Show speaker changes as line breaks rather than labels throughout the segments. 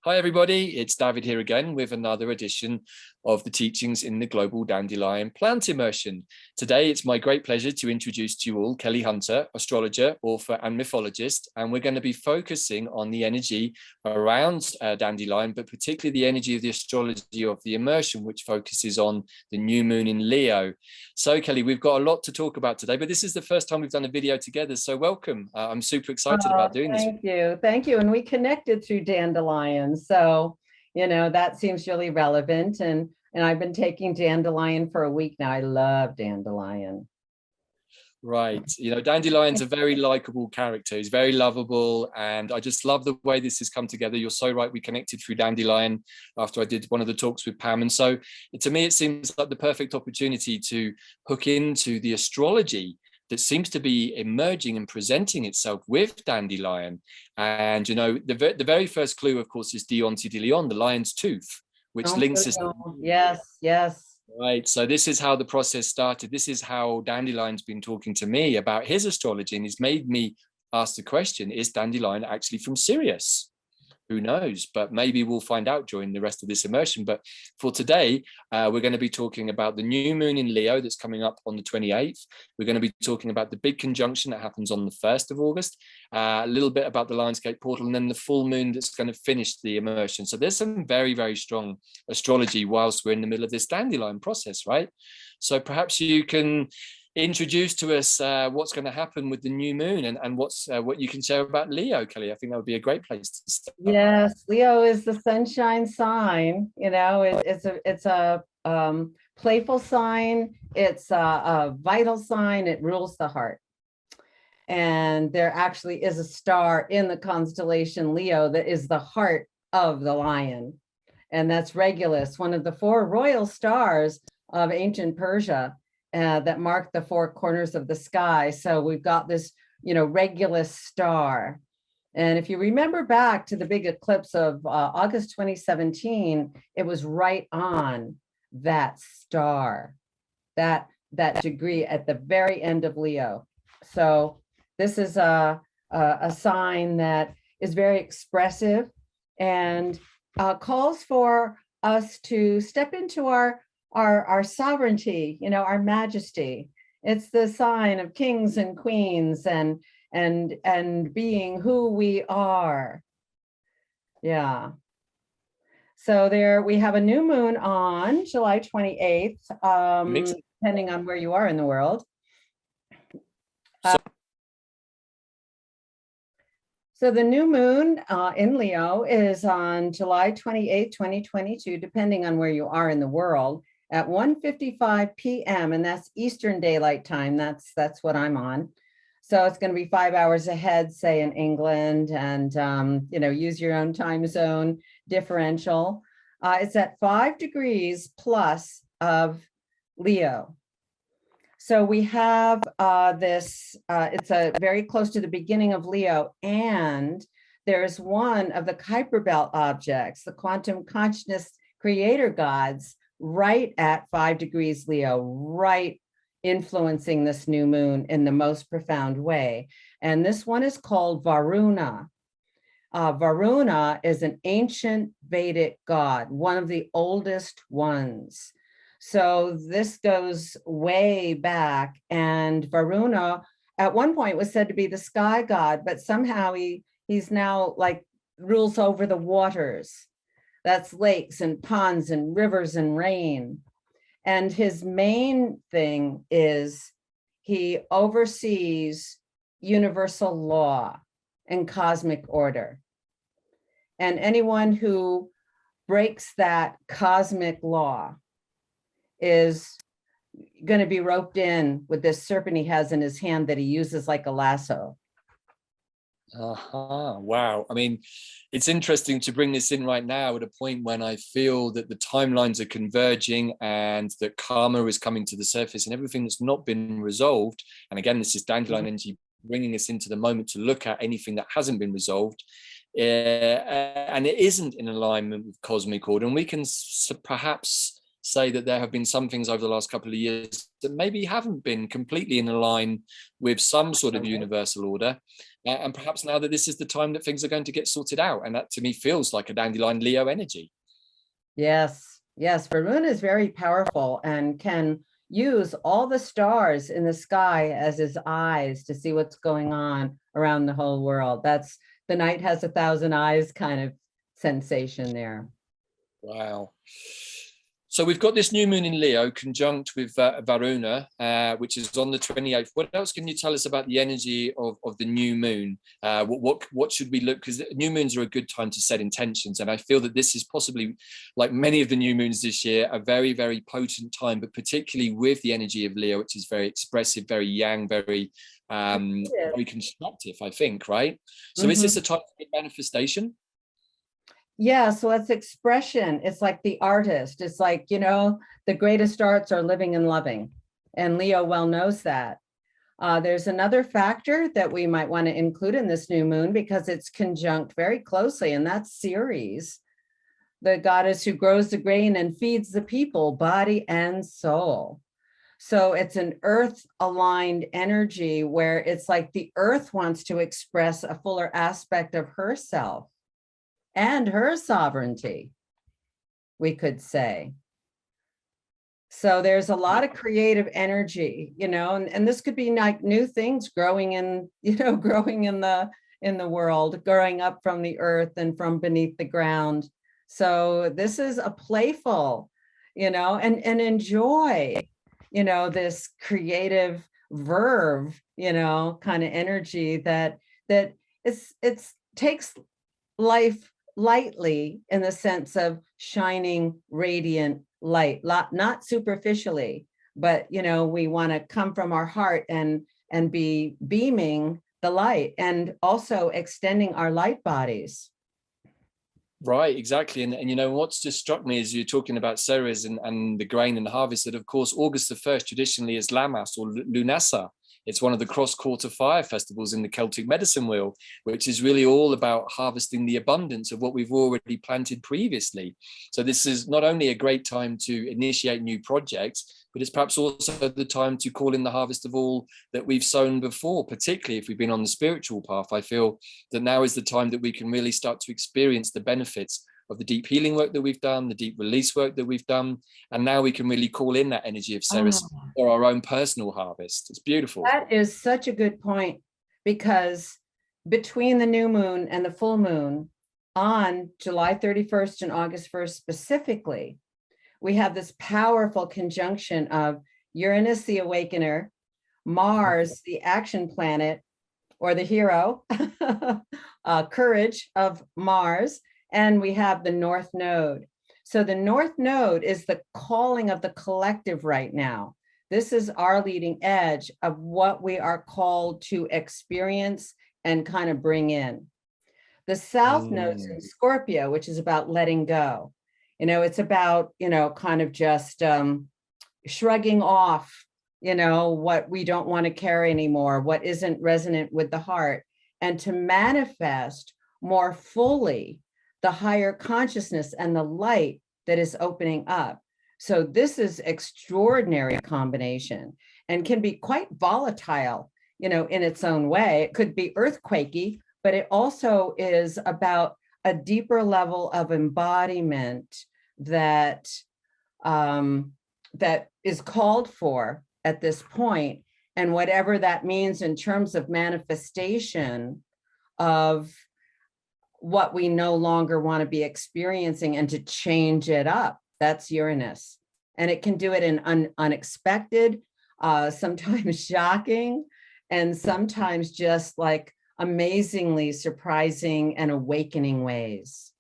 Hi everybody, it's David here again with another edition of the teachings in the Global Dandelion Plant Immersion. Today it's my great pleasure to introduce to you all Kelley Hunter, astrologer, author and mythologist, and we're going to be focusing on the energy around dandelion, but particularly the energy of the astrology of the immersion, which focuses on the new moon in Leo. So Kelley, we've got a lot to talk about today, but this is the first time we've done a video together, so welcome. I'm super excited about doing this.
Thank you. And we connected through dandelion. So, that seems really relevant. And I've been taking dandelion for a week now. I love dandelion.
Right. Dandelion's a very likable character. He's very lovable. And I just love the way this has come together. You're so right. We connected through dandelion after I did one of the talks with Pam. And so to me, it seems like the perfect opportunity to hook into the astrology that seems to be emerging and presenting itself with dandelion. And, the very first clue, of course, is Diante de Leon, the lion's tooth, which links us.
Yes.
Right. So this is how the process started. This is how Dandelion's been talking to me about his astrology. And he's made me ask the question, is Dandelion actually from Sirius? Who knows? But maybe we'll find out during the rest of this immersion. But for today, we're going to be talking about the new moon in Leo that's coming up on the 28th. We're going to be talking about the big conjunction that happens on the 1st of August, a little bit about the Lionsgate portal, and then the full moon that's going to finish the immersion. So there's some very, very strong astrology whilst we're in the middle of this dandelion process, right? So perhaps you can introduce to us what's going to happen with the new moon and what you can share about Leo, Kelley. I think that would be a great place to start.
Yes, Leo is the sunshine sign. It's a playful sign. It's a vital sign. It rules the heart. And there actually is a star in the constellation Leo that is the heart of the lion. And that's Regulus, one of the four royal stars of ancient Persia. That mark the four corners of the sky. So we've got this, Regulus star. And if you remember back to the big eclipse of August 2017, it was right on that star, that degree at the very end of Leo. So this is a sign that is very expressive and calls for us to step into our sovereignty, our majesty. It's the sign of kings and queens and being who we are. Yeah. So there we have a new moon on July 28th, depending on where you are in the world. So the new moon in Leo is on July 28, 2022, depending on where you are in the world, at 1:55 p.m. and that's Eastern Daylight Time. That's what I'm on. So it's going to be 5 hours ahead, say in England, and use your own time zone differential. It's at 5 degrees plus of Leo. So we have this. It's very close to the beginning of Leo, and there's one of the Kuiper Belt objects, the quantum consciousness creator gods, right at 5 degrees Leo, right influencing this new moon in the most profound way. And this one is called Varuna. Varuna is an ancient Vedic god, one of the oldest ones. So this goes way back, and Varuna at one point was said to be the sky god, but somehow he's now rules over the waters. That's lakes and ponds and rivers and rain. And his main thing is he oversees universal law and cosmic order. And anyone who breaks that cosmic law is going to be roped in with this serpent he has in his hand that he uses like a lasso.
Wow. I mean, it's interesting to bring this in right now at a point when I feel that the timelines are converging and that karma is coming to the surface and everything that's not been resolved. And again, this is dandelion energy bringing us into the moment to look at anything that hasn't been resolved. And it isn't in alignment with cosmic order. And we can perhaps say that there have been some things over the last couple of years that maybe haven't been completely in line with some sort of universal order. And perhaps now that this is the time that things are going to get sorted out. And that to me feels like a dandelion Leo energy.
Yes, yes. Varuna is very powerful and can use all the stars in the sky as his eyes to see what's going on around the whole world. That's the night has 1,000 eyes kind of sensation there.
Wow. So we've got this new moon in Leo conjunct with Varuna, which is on the 28th. What else can you tell us about the energy of the new moon? What should we look, because new moons are a good time to set intentions. And I feel that this is possibly, like many of the new moons this year, a very, very potent time, but particularly with the energy of Leo, which is very expressive, very yang, very constructive, I think, right? So is this a time of manifestation?
Yeah, so it's expression. It's like the artist. It's like, the greatest arts are living and loving. And Leo well knows that. There's another factor that we might want to include in this new moon because it's conjunct very closely, and that's Ceres, the goddess who grows the grain and feeds the people, body and soul. So it's an earth-aligned energy where it's like the earth wants to express a fuller aspect of herself and her sovereignty, we could say. So there's a lot of creative energy, and this could be like new things growing in, growing in the world, growing up from the earth and from beneath the ground. So this is a playful, and enjoy, this creative verve, kind of energy that it's takes life lightly in the sense of shining radiant light, not superficially, but we want to come from our heart and be beaming the light and also extending our light bodies.
Right, exactly. And what's just struck me is you're talking about Ceres and the grain and the harvest, that of course August the 1st traditionally is Lammas or Lunasa. It's one of the cross-quarter fire festivals in the Celtic medicine wheel, which is really all about harvesting the abundance of what we've already planted previously. So this is not only a great time to initiate new projects, but it's perhaps also the time to call in the harvest of all that we've sown before, particularly if we've been on the spiritual path. I feel that now is the time that we can really start to experience the benefits of the deep healing work that we've done, the deep release work that we've done. And now we can really call in that energy of Ceres for our own personal harvest. It's beautiful.
That is such a good point, because between the new moon and the full moon on July 31st and August 1st specifically, we have this powerful conjunction of Uranus, the awakener, Mars, the action planet or the hero, courage of Mars, and we have the North Node. So the North Node is the calling of the collective right now. This is our leading edge of what we are called to experience and kind of bring in. The South Node's in Scorpio, which is about letting go. It's about, kind of just shrugging off, what we don't want to carry anymore, what isn't resonant with the heart, and to manifest more fully the higher consciousness and the light that is opening up. So this is extraordinary combination and can be quite volatile, in its own way. It could be earthquakey, but it also is about a deeper level of embodiment that that is called for at this point, and whatever that means in terms of manifestation of what we no longer want to be experiencing and to change it up. That's Uranus. And it can do it in unexpected, sometimes shocking, and sometimes just like amazingly surprising and awakening ways.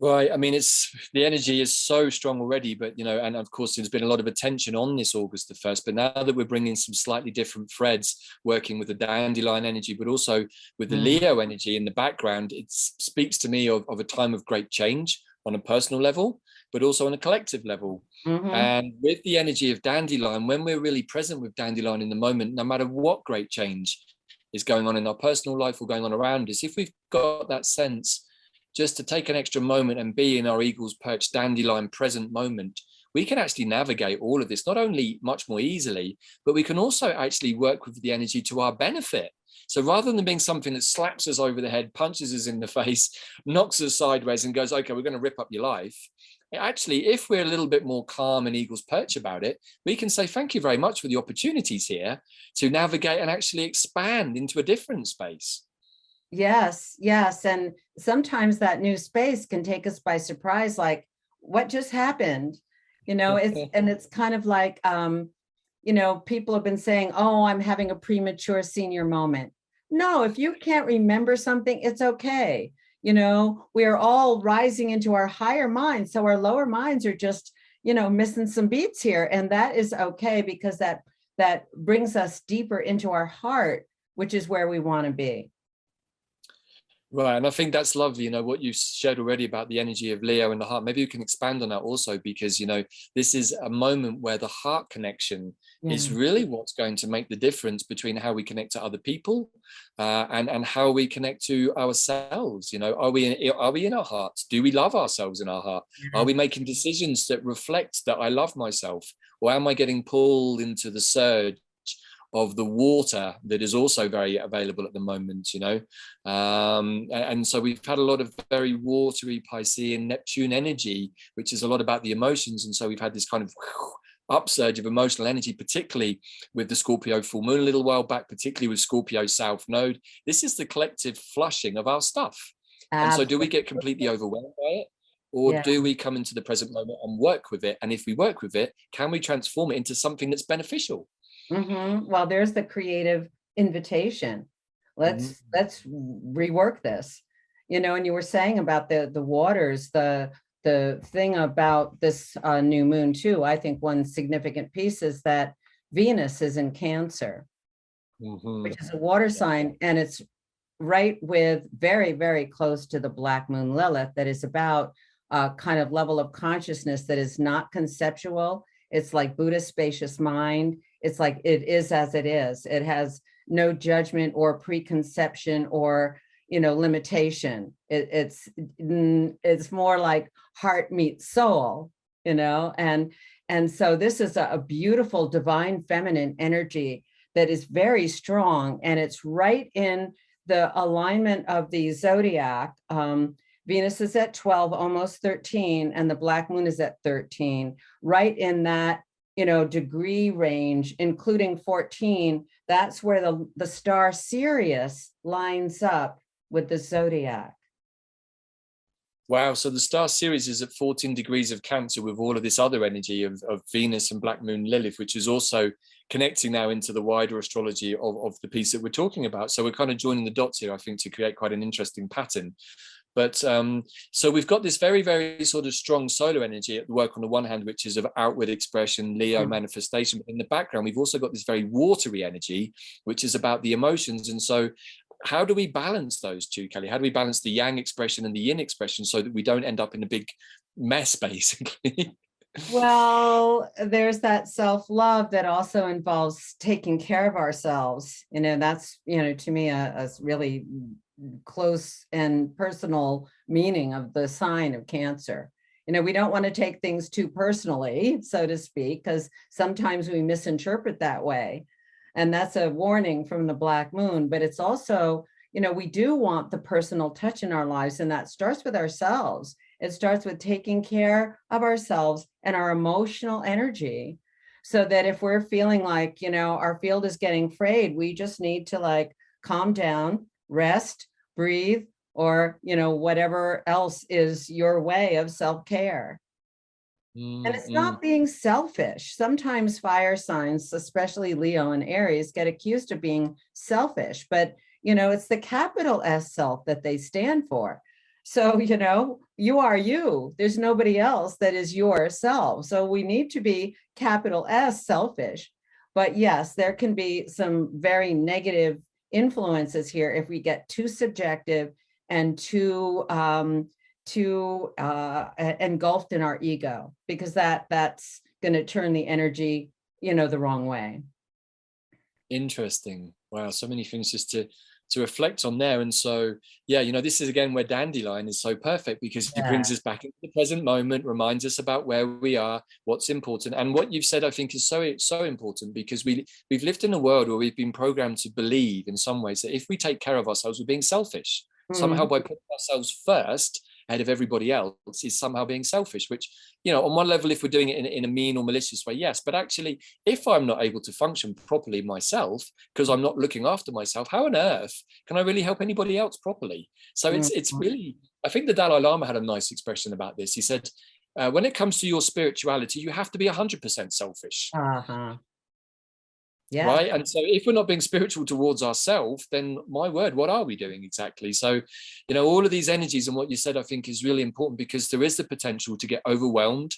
Right. I mean, the energy is so strong already, but, and of course, there's been a lot of attention on this August the 1st, but now that we're bringing some slightly different threads, working with the dandelion energy, but also with the Leo energy in the background, it speaks to me of a time of great change on a personal level, but also on a collective level. And with the energy of dandelion, when we're really present with dandelion in the moment, no matter what great change is going on in our personal life or going on around us, if we've got that sense just to take an extra moment and be in our eagle's perch dandelion present moment, we can actually navigate all of this, not only much more easily, but we can also actually work with the energy to our benefit. So rather than being something that slaps us over the head, punches us in the face, knocks us sideways and goes, okay, we're going to rip up your life. Actually, if we're a little bit more calm and eagle's perch about it, we can say, thank you very much for the opportunities here to navigate and actually expand into a different space.
Yes, yes. And sometimes that new space can take us by surprise, like what just happened? It's kind of like, people have been saying, oh, I'm having a premature senior moment. No, if you can't remember something, it's okay. We are all rising into our higher minds. So our lower minds are just, missing some beats here. And that is okay, because that brings us deeper into our heart, which is where we want to be.
Right. And I think that's lovely, what you shared already about the energy of Leo and the heart. Maybe you can expand on that also, because, this is a moment where the heart connection is really what's going to make the difference between how we connect to other people and how we connect to ourselves. Are we in our hearts? Do we love ourselves in our heart? Are we making decisions that reflect that I love myself? Or am I getting pulled into the surge of the water that is also very available at the moment, and so we've had a lot of very watery Piscean Neptune energy, which is a lot about the emotions. And so we've had this kind of upsurge of emotional energy, particularly with the Scorpio full moon a little while back, particularly with Scorpio South Node. This is the collective flushing of our stuff. And so do we get completely overwhelmed by it? Or do we come into the present moment and work with it? And if we work with it, can we transform it into something that's beneficial?
Well, there's the creative invitation. Let's rework this, and you were saying about the waters, the thing about this new moon too. I think one significant piece is that Venus is in Cancer, which is a water sign, and it's right with very, very close to the black moon Lilith, that is about a kind of level of consciousness that is not conceptual. It's like Buddha's spacious mind. It's like it is as it is. It has no judgment or preconception or, limitation. It's more like heart meets soul, and so this is a beautiful divine feminine energy that is very strong, and it's right in the alignment of the zodiac. Venus is at 12, almost 13, and the black moon is at 13, right in that degree range, including 14. That's where the star Sirius lines up with the zodiac.
Wow. So the star Sirius is at 14 degrees of Cancer with all of this other energy of Venus and black moon Lilith, which is also connecting now into the wider astrology of the piece that we're talking about. So we're kind of joining the dots here, I think, to create quite an interesting pattern. But so we've got this very, very sort of strong solar energy at work on the one hand, which is of outward expression, Leo manifestation. But in the background, we've also got this very watery energy, which is about the emotions. And so how do we balance those two, Kelley? How do we balance the yang expression and the yin expression so that we don't end up in a big mess, basically?
Well, there's that self-love that also involves taking care of ourselves. That's, to me, a really close and personal meaning of the sign of Cancer. We don't want to take things too personally, so to speak, because sometimes we misinterpret that way. And that's a warning from the black moon. But it's also, we do want the personal touch in our lives, and that starts with ourselves. It starts with taking care of ourselves and our emotional energy, so that if we're feeling like, our field is getting frayed, we just need to calm down, rest, breathe, or, whatever else is your way of self-care. And it's not being selfish. Sometimes fire signs, especially Leo and Aries, get accused of being selfish, but, it's the capital S self that they stand for. So, you are you. There's nobody else that is yourself. So we need to be capital S selfish. But yes, there can be some very negative influences here if we get too subjective and too engulfed in our ego, because that's going to turn the energy, the wrong way.
Interesting. Wow, so many things just to reflect on there. And so, yeah, you know, this is again where Dandelion is so perfect, because it brings us back into the present moment, reminds us about where we are, what's important. And what you've said, I think, is so important, because we've lived in a world where we've been programmed to believe in some ways that if we take care of ourselves, we're being selfish. Somehow by putting ourselves first ahead of everybody else is somehow being selfish, which, you know, on one level, if we're doing it in a mean or malicious way, yes, but actually, if I'm not able to function properly myself because I'm not looking after myself, how on earth can I really help anybody else properly? So it's really, I think the Dalai Lama had a nice expression about this. He said, when it comes to your spirituality, you have to be 100% selfish.
Yeah.
Right. And so if we're not being spiritual towards ourselves, then my word, what are we doing exactly? So, you know, all of these energies and what you said, I think, is really important, because there is the potential to get overwhelmed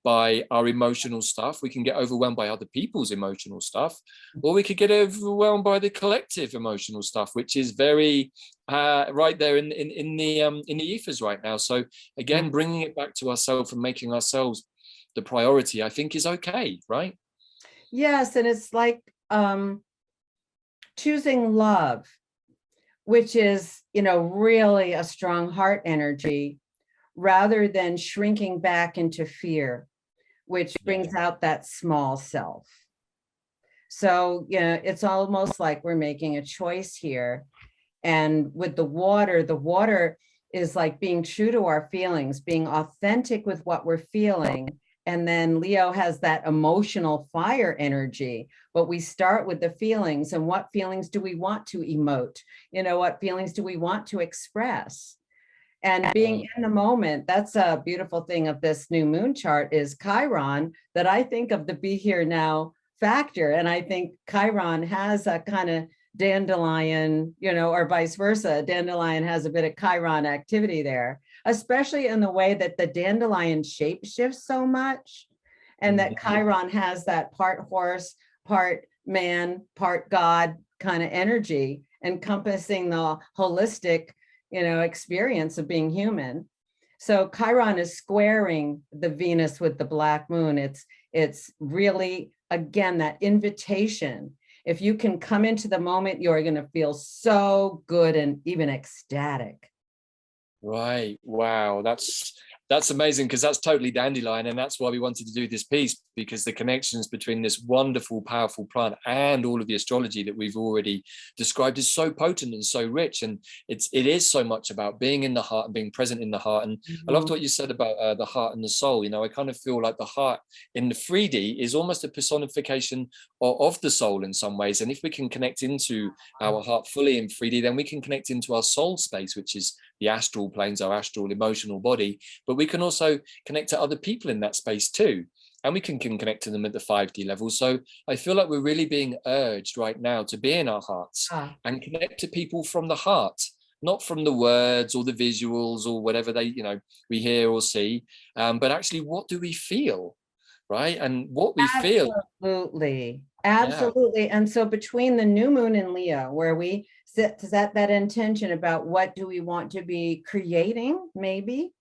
by our emotional stuff. We can get overwhelmed by other people's emotional stuff, or we could get overwhelmed by the collective emotional stuff, which is very right there in the ethers right now. So again, bringing it back to ourselves and making ourselves the priority, I think, is okay. Right.
Yes. And it's like, choosing love, which is, you know, really a strong heart energy, rather than shrinking back into fear, which brings out that small self. So, you know, it's almost like we're making a choice here. And with the water is like being true to our feelings, being authentic with what we're feeling. And then Leo has that emotional fire energy, but we start with the feelings, and what feelings do we want to emote? You know, what feelings do we want to express? And being in the moment, that's a beautiful thing of this new moon chart, is Chiron, that I think of the be here now factor. And I think Chiron has a kind of dandelion, you know, or vice versa. Dandelion has a bit of Chiron activity there, especially in the way that the dandelion shape shifts so much, and that Chiron has that part horse, part man, part God kind of energy, encompassing the holistic, you know, experience of being human. So Chiron is squaring the Venus with the black moon. It's really, again, that invitation. If you can come into the moment, you're going to feel so good and even ecstatic.
Right. Wow. That's amazing, because that's totally Dandelion. And that's why we wanted to do this piece, because the connections between this wonderful, powerful plant and all of the astrology that we've already described is so potent and so rich. And it is so much about being in the heart and being present in the heart. And I loved what you said about the heart and the soul. You know, I kind of feel like the heart in the 3D is almost a personification of the soul in some ways. And if we can connect into our heart fully in 3D, then we can connect into our soul space, which is the astral planes, our astral emotional body. But we can also connect to other people in that space too. And we can connect to them at the 5D level. So I feel like we're really being urged right now to be in our hearts and connect to people from the heart, not from the words or the visuals or whatever we hear or see, but actually, what do we feel, right? And what we feel.
Absolutely. And so between the new moon in Leo, where we set that intention about what do we want to be creating, maybe,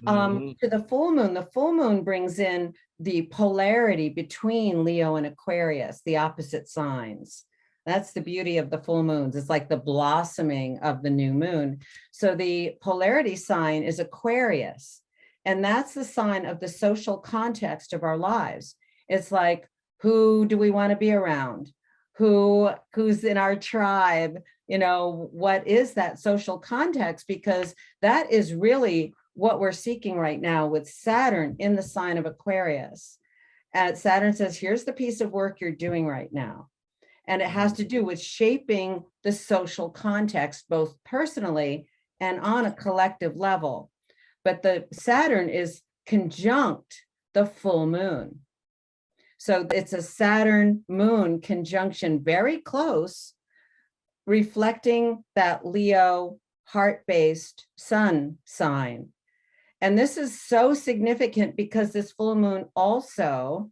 to the full moon brings in the polarity between Leo and Aquarius, the opposite signs. That's the beauty of the full moons. It's like the blossoming of the new moon. So the polarity sign is Aquarius, and that's the sign of the social context of our lives. It's like, who do we want to be around? Who's in our tribe? You know, what is that social context? Because that is really what we're seeking right now with Saturn in the sign of Aquarius. And Saturn says, here's the piece of work you're doing right now. And it has to do with shaping the social context, both personally and on a collective level. But the Saturn is conjunct the full moon. So it's a Saturn moon conjunction, very close, reflecting that Leo heart-based sun sign. And this is so significant because this full moon also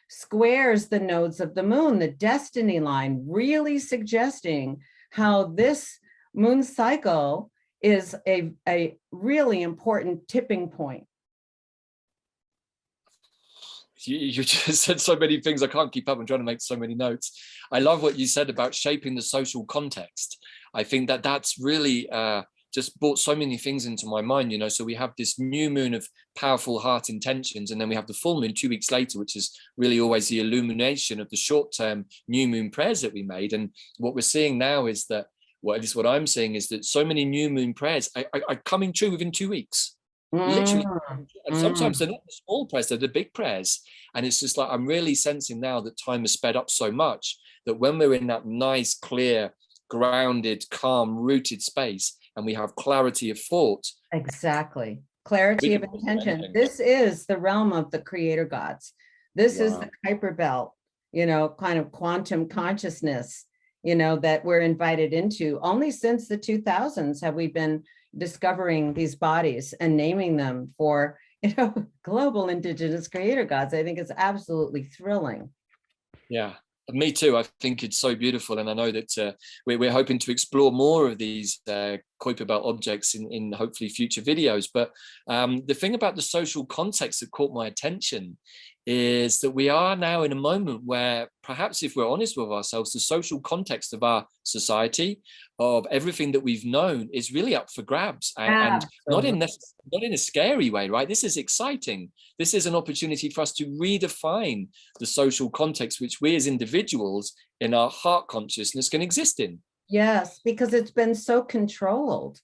squares the nodes of the moon, the destiny line, really suggesting how this moon cycle is a really important tipping point.
You just said so many things. I can't keep up. I'm trying to make so many notes. I love what you said about shaping the social context. I think that that's really just brought so many things into my mind, you know. So we have this new moon of powerful heart intentions, and then we have the full moon 2 weeks later, which is really always the illumination of the short-term new moon prayers that we made. And what we're seeing now is that, well, at least what I'm seeing is that so many new moon prayers are coming true within 2 weeks. Literally. And sometimes they're not the small prayers, they're the big prayers. And it's just like, I'm really sensing now that time has sped up so much that when we're in that nice, clear, grounded, calm, rooted space, and we have clarity of thought.
Exactly. Clarity of intention. This is the realm of the creator gods. This is the Kuiper Belt, you know, kind of quantum consciousness, you know, that we're invited into. Only since the 2000s have we been discovering these bodies and naming them for, you know, global indigenous creator gods. I think it's absolutely thrilling.
Yeah, me too. I think it's so beautiful, and I know that we're hoping to explore more of these Kuiper Belt objects in hopefully future videos. But the thing about the social context that caught my attention is that we are now in a moment where, perhaps if we're honest with ourselves, the social context of our society, of everything that we've known, is really up for grabs, and not in a scary way, right? This is exciting. This is an opportunity for us to redefine the social context which we as individuals in our heart consciousness can exist in.
Yes, because it's been so controlled.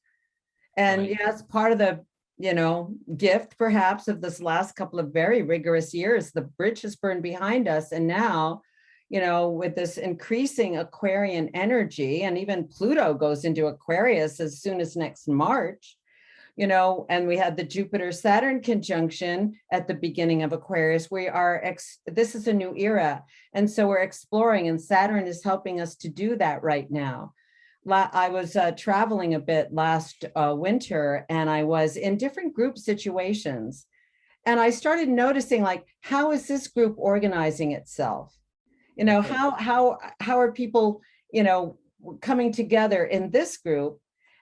And yes, part of the, you know, gift perhaps of this last couple of very rigorous years, the bridge has burned behind us. And now, you know, with this increasing Aquarian energy, and even Pluto goes into Aquarius as soon as next March, you know, and we had the Jupiter-Saturn conjunction at the beginning of Aquarius. This is a new era. And so we're exploring, and Saturn is helping us to do that right now. I was traveling a bit last winter, and I was in different group situations. And I started noticing, like, how is this group organizing itself? You know, how are people, you know, coming together in this group?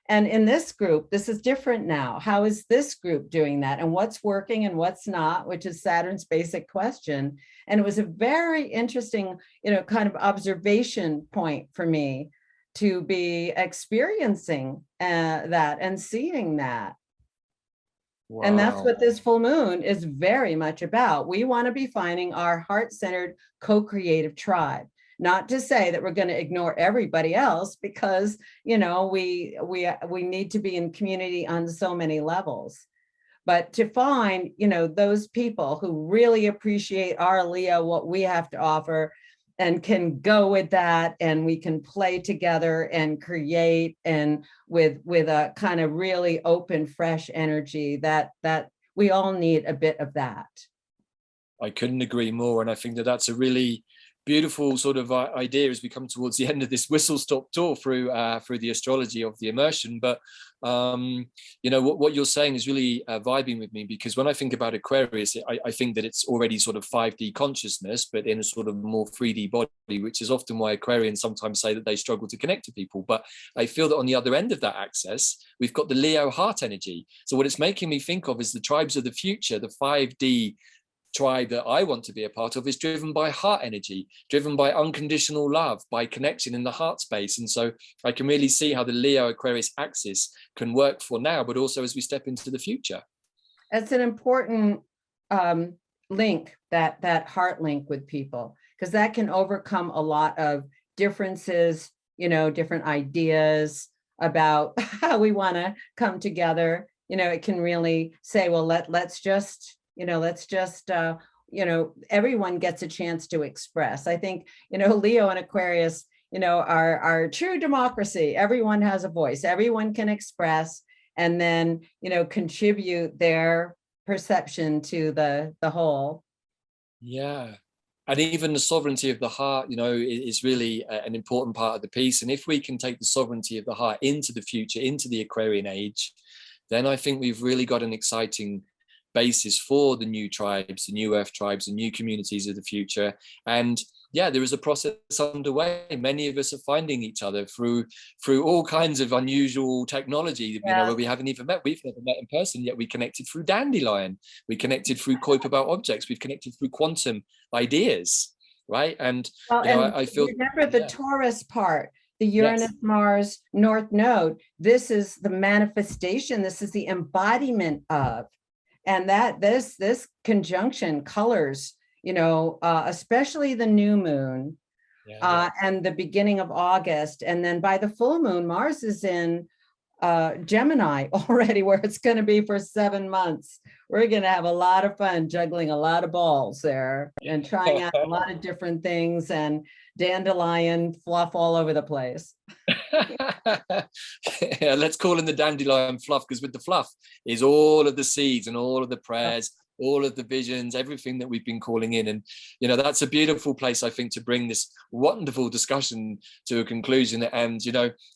And in this group, this is different now. How is this group doing that? And what's working and what's not, which is Saturn's basic question. And it was a very interesting, you know, kind of observation point for me to be experiencing that and seeing that. Wow. And that's what this full moon is very much about. We want to be finding our heart-centered co-creative tribe. Not to say that we're going to ignore everybody else, because, you know, we need to be in community on so many levels. But to find, you know, those people who really appreciate our Leo, what we have to offer, and can go with that, and we can play together and create, and with a kind of really open, fresh energy, that we all need a bit of that.
I couldn't agree more. And I think that that's a really beautiful sort of idea as we come towards the end of this whistle-stop tour through the astrology of the immersion. But you know, what you're saying is really vibing with me, because when I think about Aquarius, I think that it's already sort of 5D consciousness, but in a sort of more 3D body, which is often why Aquarians sometimes say that they struggle to connect to people. But I feel that on the other end of that access, we've got the Leo heart energy. So what it's making me think of is the tribes of the future, the 5D tribe that I want to be a part of, is driven by heart energy, driven by unconditional love, by connection in the heart space. And so I can really see how the Leo Aquarius axis can work for now, but also as we step into the future.
It's an important link, that heart link with people, because that can overcome a lot of differences, you know, different ideas about how we want to come together. You know, it can really say, well, let's just everyone gets a chance to express. I think, you know, Leo and Aquarius, you know, are true democracy. Everyone has a voice, everyone can express, and then, you know, contribute their perception to the whole. Yeah.
And even the sovereignty of the heart, you know, is really an important part of the piece. And if we can take the sovereignty of the heart into the future, into the Aquarian age, then I think we've really got an exciting basis for the new tribes, the new earth tribes, the new communities of the future. And yeah, there is a process underway. Many of us are finding each other through all kinds of unusual technology, where we haven't even met. We've never met in person, yet we connected through Dandelion. We connected through Kuiper Belt Objects. We've connected through quantum ideas, right? And, I feel...
Remember the Taurus part, the Uranus-Mars North Node. This is the manifestation. This is the embodiment of, and that this conjunction colors, especially the new moon, and the beginning of August. And then by the full moon, Mars is in Gemini already, where it's going to be for 7 months. We're going to have a lot of fun juggling a lot of balls there and trying out a lot of different things, and dandelion fluff all over the place.
Yeah, let's call in the dandelion fluff, because with the fluff is all of the seeds and all of the prayers, all of the visions, everything that we've been calling in. And that's a beautiful place, I think, to bring this wonderful discussion to a conclusion. And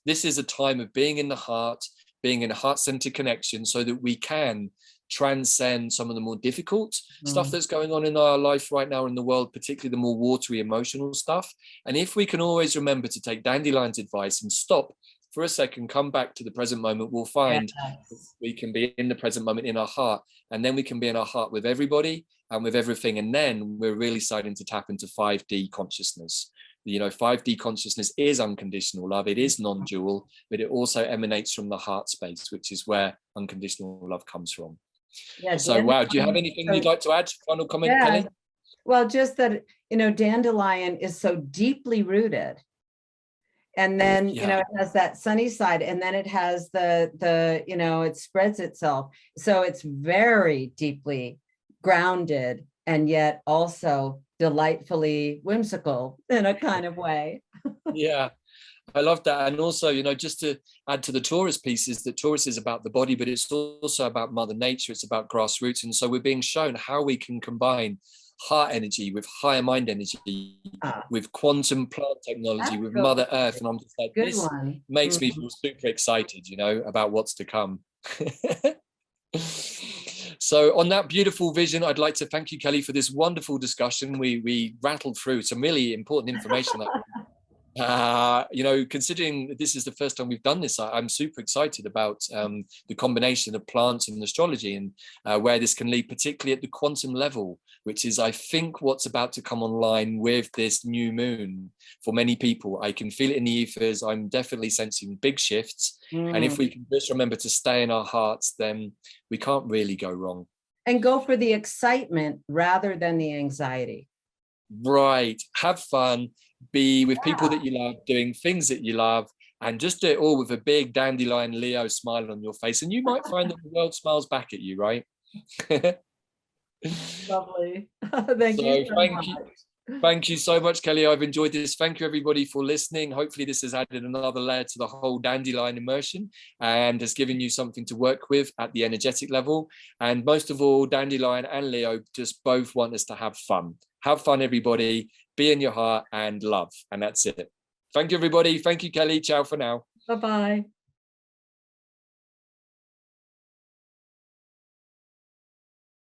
this is a time of being in the heart, being in a heart-centered connection, so that we can transcend some of the more difficult stuff that's going on in our life right now in the world, particularly the more watery emotional stuff. And if we can always remember to take Dandelion's advice and stop for a second, come back to the present moment, we'll find we can be in the present moment in our heart, and then we can be in our heart with everybody and with everything. And then we're really starting to tap into 5D consciousness. 5D consciousness is unconditional love. It is non-dual, but it also emanates from the heart space, which is where unconditional love comes from. So, wow. Do you have anything you'd like to add? Final comment, Kelley?
Well, just that, dandelion is so deeply rooted. And then, it has that sunny side, and then it has the it spreads itself. So it's very deeply grounded, and yet also delightfully whimsical in a kind of way. Yeah,
I love that. And also, just to add to the Taurus piece, is that Taurus is about the body, but it's also about Mother Nature. It's about grassroots. And so we're being shown how we can combine heart energy with higher mind energy, with quantum plant technology, with Mother Earth. And I'm just like, this makes me feel super excited, about what's to come. So on that beautiful vision, I'd like to thank you, Kelley, for this wonderful discussion. We rattled through some really important information. Considering this is the first time we've done this, I'm super excited about the combination of plants and astrology, and where this can lead, particularly at the quantum level, which is, I think, what's about to come online with this new moon for many people. I can feel it in the ethers. I'm definitely sensing big shifts. And if we can just remember to stay in our hearts, then we can't really go wrong.
And go for the excitement rather than the anxiety.
Right. Have fun. Be with people that you love, doing things that you love, and just do it all with a big dandelion Leo smile on your face. And you might find that the world smiles back at you, right?
Lovely. Thank you.
Thank you so much, Kelley. I've enjoyed this. Thank you, everybody, for listening. Hopefully this has added another layer to the whole dandelion immersion and has given you something to work with at the energetic level. And most of all, Dandelion and Leo just both want us to have fun. Have fun, everybody. Be in your heart and love. And that's it. Thank you, everybody. Thank you, Kelley. Ciao for now.
Bye-bye.